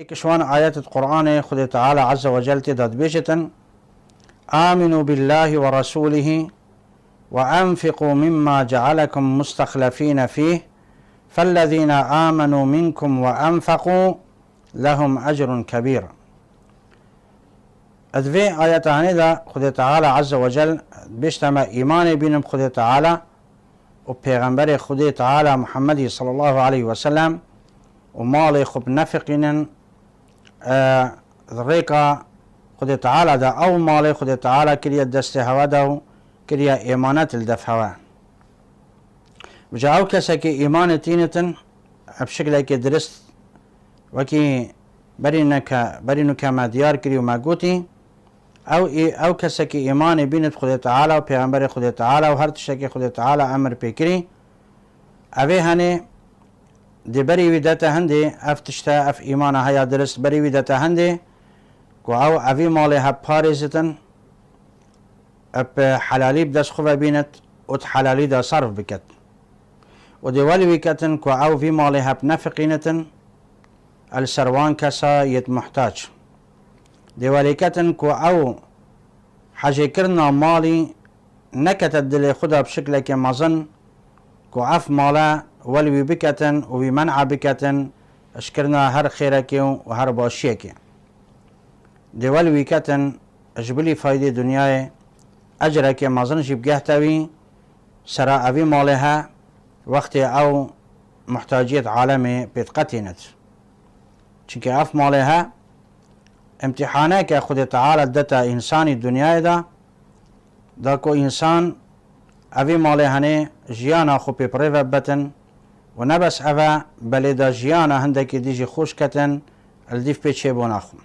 كشوان آيات القرآن خد تعالى عز وجل تداد بيجتن آمنوا بالله ورسوله وأنفقوا مما جعلكم مستخلفين فيه فالذين آمنوا منكم وأنفقوا لهم أجر كبير. أدفي آيات هندا خد تعالى عز وجل بيشتما إيمان بينم خد تعالى وبيغمبر خد تعالى محمد صلى الله عليه وسلم ومالي خب نفقين ذريكا خد تعالى دا أو مالي خد تعالى كريا دست هوا دا كريا إيمانات الدف هوا وجاو كساكي إيمان تينتن بشكل كي درست وكي برينك ما ديار كريو ما قوتي أو كساكي إيمان بينت خد تعالى وبيغمبر خد تعالى وهر تشكي خد تعالى أمر بكري أبي هني دي بري ويدتا هندي افتشتا اف ايمانا هيا درست بري ويدتا هندي كو او اوي مالي هب باريزتن اب حلالي بدس خوفا بينت ات حلالي دا صرف بكت ودي والي ويكتن كو او في مالي هب نفقينتن السروان كسا يت محتاج دي والي كتن كو او حاجي كرنا مالي نكتت دلي خدا بشكل كمازن كو عف مالا ولوي بكتن وبمنع بكتن اشكرنا هر خيرك وهر باشيك دي ولوي كتن اجبلي فايدة دنياي اجرك مازن جيب جهتوي سراء ابي مالها وقت او محتاجية عالمي بيتقتنت چونك اف مالها امتحانك خد تعالى دتا انساني الدنيا داكو انسان اوی مالی هنه جیانا خو پی پریو بتن و نبس اوه بلی دا جیانا هنده که دیجی خوش کتن الدیف پی چه بو ناخون